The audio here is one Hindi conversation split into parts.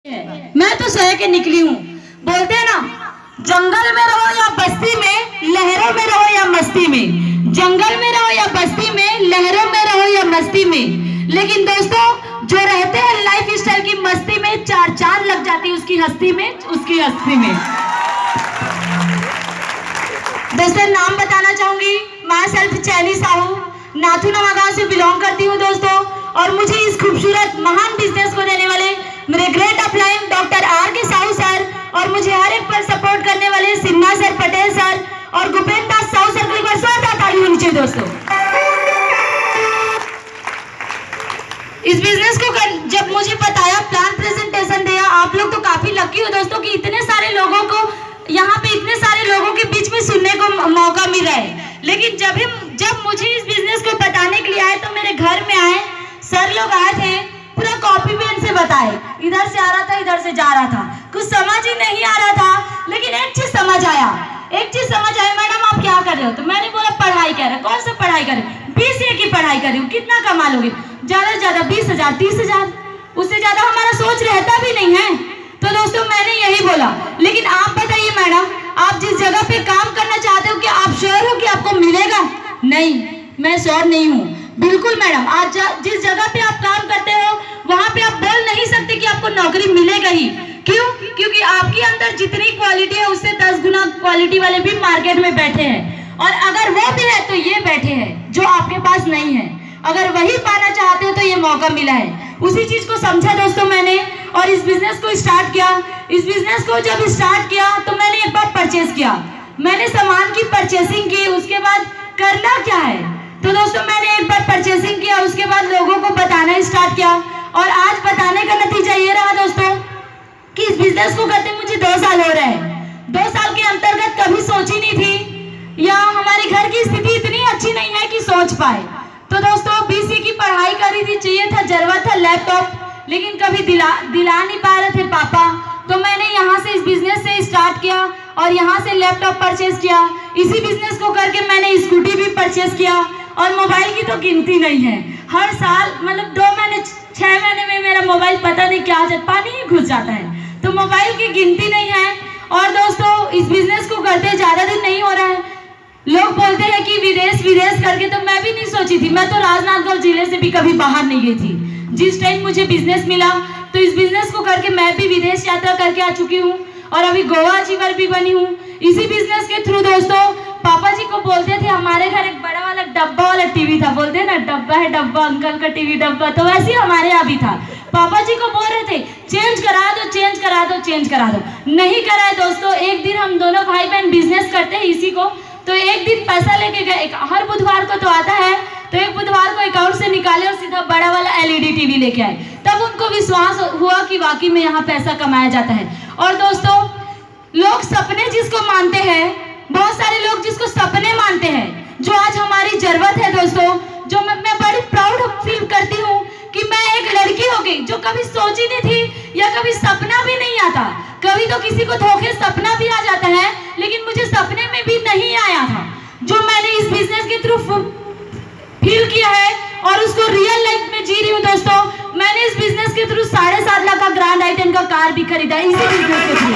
मैं तो सह के निकली हूँ। बोलते हैं ना, जंगल में रहो या बस्ती में, लहरों में रहो या मस्ती में। जंगल में रहो या बस्ती में, लहरों में रहो या मस्ती में। लेकिन दोस्तों, जो रहते हैं लाइफ स्टाइल की मस्ती में, चार चांद लग जाती है उसकी हस्ती में, उसकी हस्ती में। दोस्तों, नाम बताना चाहूंगी, माई सेल्फ चैनी साहू, नाथू नवागांव से बिलोंग करती हूँ दोस्तों। और मुझे इस खूबसूरत महान बिजनेस को देने वाले मेरे ग्रेट अपलाइन डॉक्टर आर के साहू सर, और मुझे हर एक पर सपोर्ट करने वाले सिन्हा सर, पटेल सर और गुपेंद्र दास साहू सर को एक बार जोरदार ताली होनी चाहिए दोस्तों। इस बिजनेस को जब मुझे बताया, प्लान प्रेजेंटेशन दिया, आप लोग तो काफी लकी हो दोस्तों कि इतने सारे लोगों को यहाँ पे, इतने सारे लोगों के बीच में सुनने को मौका मिल रहा है। लेकिन जब मुझे इस बिजनेस को बताने के लिए आए तो मेरे घर में आए सर लोग आए थे, पूरा कॉपी पेन से बताए, इधर से आ रहा था, इधर से जा रहा था, कुछ समझ ही नहीं आ रहा था। लेकिन एक चीज समझ आया, मैडम आप क्या कर रहे हो? तो मैंने बोला पढ़ाई कर रहे। कौन सा पढ़ाई कर रहे? BCA की पढ़ाई कर रही हूँ। कितना कमा लोगे? ज्यादा से ज्यादा 20,000 30,000, उससे ज्यादा हमारा सोच रहता भी नहीं है। तो दोस्तों, मैंने यही बोला। लेकिन आप बताइए मैडम, आप जिस जगह पे काम करना चाहते हो, क्या आप श्योर हो कि आपको मिलेगा? नहीं, मैं श्योर नहीं हूँ। बिल्कुल मैडम, आज जिस जगह पे आप काम करते हो वहां पे आप बोल नहीं सकते कि आपको नौकरी मिलेगा ही। क्यों? क्योंकि आपके अंदर जितनी क्वालिटी है उससे 10 गुना क्वालिटी वाले भी मार्केट में बैठे हैं, और अगर वो भी है तो ये बैठे हैं जो आपके पास नहीं है। अगर वही पाना चाहते हो तो ये मौका मिला है। उसी चीज को समझा दोस्तों मैंने, और इस बिजनेस को स्टार्ट किया। इस बिजनेस को जब स्टार्ट किया तो मैंने एक बार परचेज किया, मैंने सामान की परचेसिंग की। उसके बाद करना क्या है, तो दोस्तों मैंने एक बार परचेसिंग किया, उसके बाद लोगों को बताना स्टार्ट किया, और आज बताने का नतीजा ये रहा दोस्तों कि इस बिजनेस को करते मुझे 2 साल हो रहे हैं। 2 साल के अंतर्गत कभी सोची नहीं थी, या हमारे घर की स्थिति इतनी अच्छी नहीं है कि सोच पाए। तो दोस्तों, BCA की पढ़ाई करी थी, चाहिए था, जरूरत था लैपटॉप, लेकिन कभी दिला नहीं पा रहे थे पापा। तो मैंने यहाँ से इस बिजनेस से स्टार्ट किया और यहाँ से लैपटॉप परचेज किया। इसी बिजनेस को करके मैंने स्कूटी भी परचेज किया, और मोबाइल की तो गिनती नहीं है। हर साल मतलब 2 महीने 6 महीने में मेरा मोबाइल पता नहीं क्या पानी ही घुस जाता है, तो मोबाइल की गिनती नहीं है। और दोस्तों, इस बिजनेस को करते ज्यादा दिन नहीं हो रहा है। लोग बोलते हैं कि विदेश करके, तो मैं भी नहीं सोची थी। मैं तो राजनांदगांव जिले से भी कभी बाहर नहीं गई थी। जिस टाइम मुझे बिजनेस मिला तो इस बिजनेस को करके मैं भी विदेश यात्रा करके आ चुकी हूँ, और अभी गोवा अचीवर भी बनी हूँ इसी बिजनेस के थ्रू। दोस्तों, पापा जी को बोलते थे, हमारे घर एक बड़ा वाला डब्बा वाला टीवी था, बोलते हैं ना डब्बा है डब्बा, अंकल का टीवी डब्बा, तो वैसे हमारे यहाँ भी था। पापा जी को बोल रहे थे चेंज करा दो, चेंज करा दो, चेंज करा दो, नहीं कराए दोस्तों। एक दिन हम दोनों भाई बहन बिजनेस करते हैं इसी को, तो एक दिन पैसा लेके गए, हर बुधवार को तो आता है, तो एक बुधवार को अकाउंट से निकाले और सीधा बड़ा वाला LED टीवी लेके आए। तब उनको विश्वास हुआ कि वाकई में यहाँ पैसा कमाया जाता है। और दोस्तों, लोग सपने जिसको मानते हैं, बहुत सारे लोग जिसको सपने मानते हैं, जो आज हमारी जरूरत है दोस्तों, जो मैं बड़ी प्राउड फील करती हूँ कि मैं एक लड़की हो गई जो कभी सोची नहीं थी, या कभी सपना भी नहीं आता। कभी तो किसी को धोखे सपना भी आ जाता है, लेकिन मुझे सपने में भी नहीं आया था, जो मैंने इस बिजनेस के थ्रू फील किया है और उसको रियल लाइफ में जी रही हूँ दोस्तों। मैंने इस बिजनेस के थ्रू 7.5 लाख का ग्रैंड आइटम का कार भी खरीदा है इसी बिजनेस के थ्रू।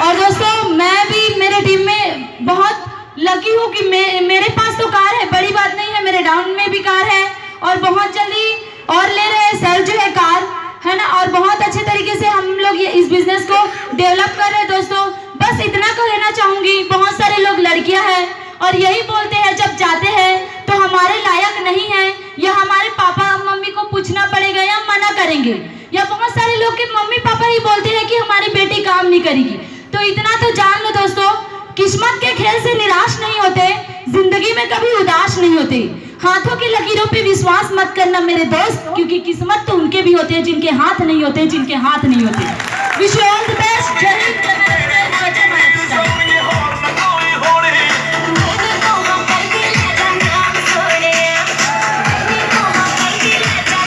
और दोस्तों, मैं भी मेरे टीम में बहुत लकी हूँ कि मेरे पास तो कार है, बड़ी बात नहीं है, मेरे डाउन में भी कार है, और बहुत जल्दी और ले रहे हैं सर जो है कार, है ना। और बहुत अच्छे तरीके से हम लोग ये इस बिजनेस को डेवलप कर रहे हैं दोस्तों। बस इतना कहना चाहूंगी, बहुत सारे लोग लड़कियां हैं और यही बोलते हैं जब जाते हैं तो हमारे लायक नहीं है, या हमारे पापा मम्मी को पूछना पड़ेगा या मना करेंगे, या बहुत सारे लोग के मम्मी पापा ही बोलते हैं कि हमारी बेटी काम नहीं करेगी। तो इतना तो जान लो दोस्तों, किस्मत के खेल से निराश नहीं होते, जिंदगी में कभी उदास नहीं होते। हाथों की लकीरों पे विश्वास मत करना मेरे दोस्त, क्योंकि किस्मत तो उनके भी होते हैं जिनके हाथ नहीं होते, जिनके हाथ नहीं होते। Wish you all the